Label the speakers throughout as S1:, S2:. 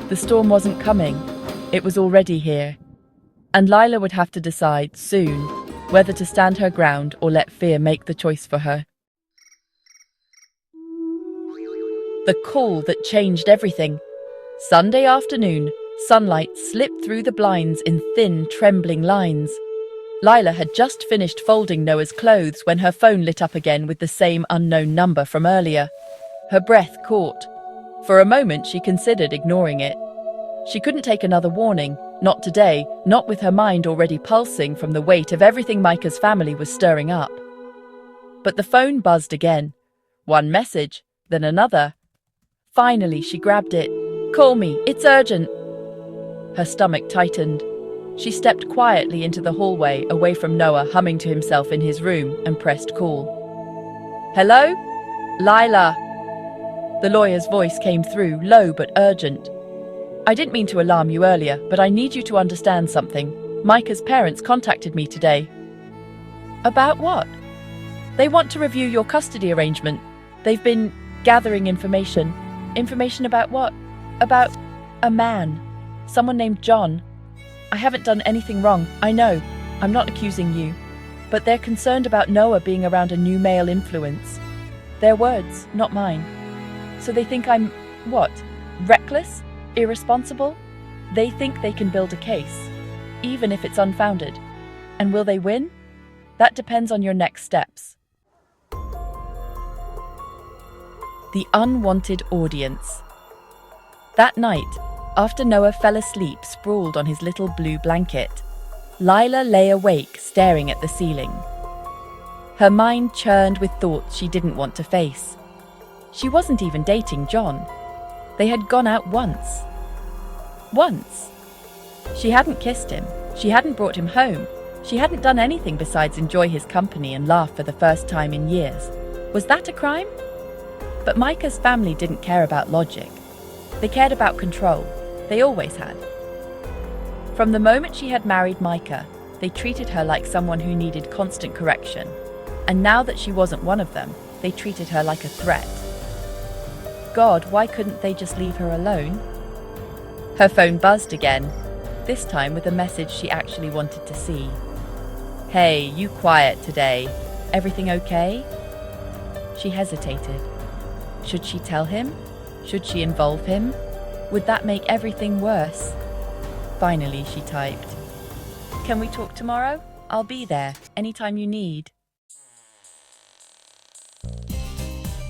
S1: The storm wasn't coming. It was already here. And Lila would have to decide soon whether to stand her ground or let fear make the choice for her. The call that changed everything. Sunday afternoon, sunlight slipped through the blinds in thin, trembling lines. Lila had just finished folding Noah's clothes when her phone lit up again with the same unknown number from earlier. Her breath caught. For a moment, she considered ignoring it. She couldn't take another warning, not today, not with her mind already pulsing from the weight of everything Micah's family was stirring up. But the phone buzzed again. One message, then another. Finally, she grabbed it. "Call me, it's urgent." Her stomach tightened. She stepped quietly into the hallway, away from Noah humming to himself in his room, and pressed call. "Hello? Lila." The lawyer's voice came through, low but urgent. "I didn't mean to alarm you earlier, but I need you to understand something. Micah's parents contacted me today." "About what?" "They want to review your custody arrangement. They've been gathering information." "Information about what?" "About a man. Someone named John. I haven't done anything wrong, I know. I'm not accusing you. But they're concerned about Noah being around a new male influence. Their words, not mine. So they think I'm, what, reckless? Irresponsible? They think they can build a case, even if it's unfounded. And will they win? That depends on your next steps." The unwanted audience. That night, after Noah fell asleep sprawled on his little blue blanket, Lila lay awake staring at the ceiling. Her mind churned with thoughts she didn't want to face. She wasn't even dating John. They had gone out once. Once. She hadn't kissed him. She hadn't brought him home. She hadn't done anything besides enjoy his company and laugh for the first time in years. Was that a crime? But Micah's family didn't care about logic. They cared about control. They always had. From the moment she had married Micah, they treated her like someone who needed constant correction. And now that she wasn't one of them, they treated her like a threat. God, why couldn't they just leave her alone? Her phone buzzed again, this time with a message she actually wanted to see. "Hey, you quiet today. Everything okay?" She hesitated. Should she tell him? Should she involve him? Would that make everything worse? Finally, she typed, "Can we talk tomorrow? I'll be there, anytime you need."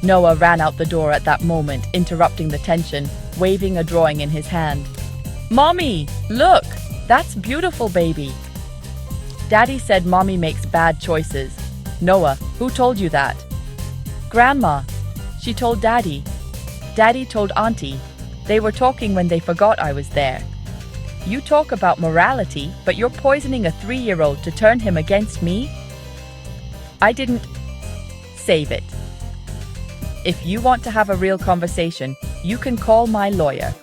S1: Noah ran out the door at that moment, interrupting the tension, waving a drawing in his hand. "Mommy, look! That's beautiful, baby!" "Daddy said Mommy makes bad choices." "Noah, who told you that?" "Grandma. She told Daddy. Daddy told Auntie. They were talking when they forgot I was there." "You talk about morality, but you're poisoning a 3-year-old to turn him against me?" "I didn't." "Save it. If you want to have a real conversation, you can call my lawyer."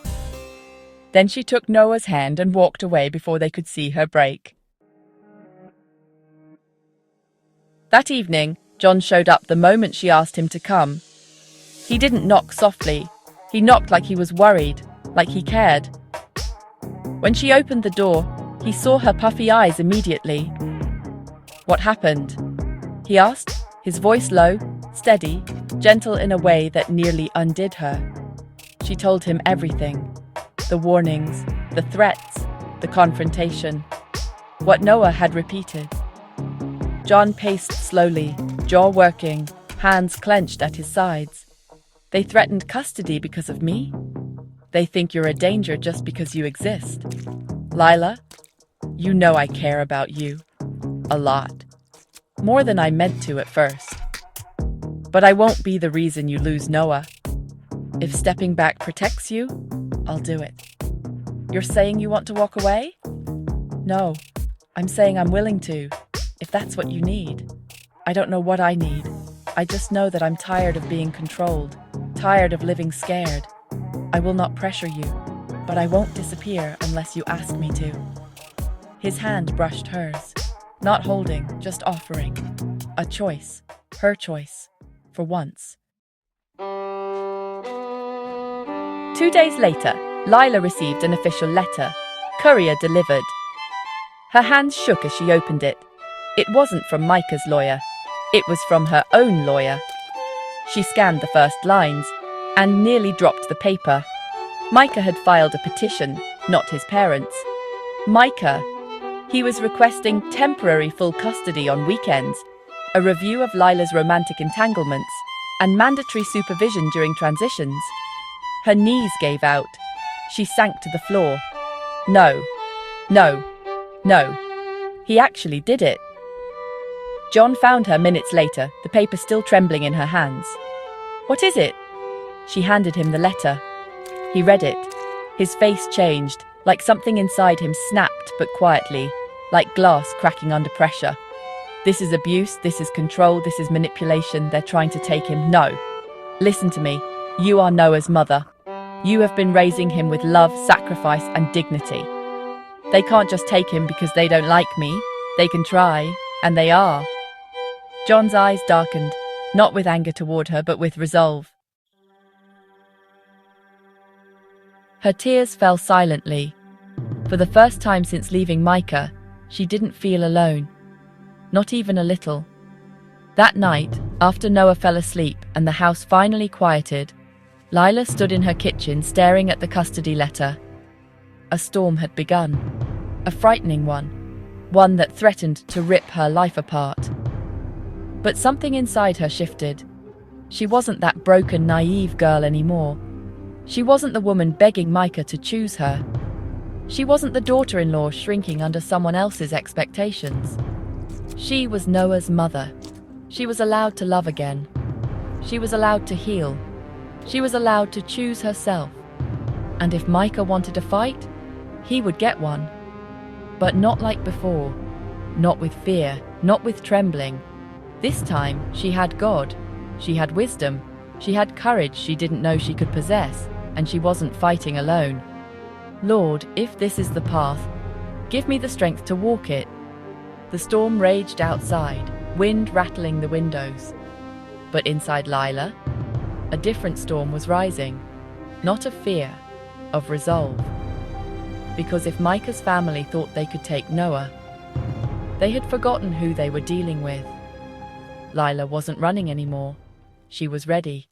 S1: Then she took Noah's hand and walked away before they could see her break. That evening, John showed up the moment she asked him to come. He didn't knock softly. He knocked like he was worried, like he cared. When she opened the door, he saw her puffy eyes immediately. "What happened?" he asked, his voice low, steady, gentle in a way that nearly undid her. She told him everything. The warnings, the threats, the confrontation. What Noah had repeated. John paced slowly, jaw working, hands clenched at his sides. "They threatened custody because of me? They think you're a danger just because you exist. Lila, you know I care about you. A lot. More than I meant to at first. But I won't be the reason you lose Noah. If stepping back protects you, I'll do it." "You're saying you want to walk away?" "No, I'm saying I'm willing to, if that's what you need. I don't know what I need. I just know that I'm tired of being controlled, tired of living scared. I will not pressure you, but I won't disappear unless you ask me to." His hand brushed hers, not holding, just offering. A choice, her choice, for once. 2 days later, Lila received an official letter. Courier delivered. Her hands shook as she opened it. It wasn't from Micah's lawyer. It was from her own lawyer. She scanned the first lines and nearly dropped the paper. Micah had filed a petition, not his parents. Micah. He was requesting temporary full custody on weekends, a review of Lila's romantic entanglements, and mandatory supervision during transitions. Her knees gave out. She sank to the floor. No. No. No. He actually did it. John found her minutes later, the paper still trembling in her hands. What is it? She handed him the letter. He read it. His face changed, like something inside him snapped, but quietly, like glass cracking under pressure. This is abuse, this is control, this is manipulation, they're trying to take him. No. Listen to me. You are Noah's mother. You have been raising him with love, sacrifice, and dignity. They can't just take him because they don't like me. They can try, and they are. John's eyes darkened, not with anger toward her, but with resolve. Her tears fell silently. For the first time since leaving Micah, she didn't feel alone. Not even a little. That night, after Noah fell asleep and the house finally quieted, Lila stood in her kitchen staring at the custody letter. A storm had begun. A frightening one. One that threatened to rip her life apart. But something inside her shifted. She wasn't that broken, naive girl anymore. She wasn't the woman begging Micah to choose her. She wasn't the daughter-in-law shrinking under someone else's expectations. She was Noah's mother. She was allowed to love again. She was allowed to heal. She was allowed to choose herself. And if Micah wanted a fight, he would get one. But not like before. Not with fear, not with trembling. This time, she had God. She had wisdom. She had courage she didn't know she could possess, and she wasn't fighting alone. Lord, if this is the path, give me the strength to walk it. The storm raged outside, wind rattling the windows. But inside Lila, a different storm was rising. Not of fear, of resolve. Because if Micah's family thought they could take Noah, they had forgotten who they were dealing with. Lila wasn't running anymore. She was ready.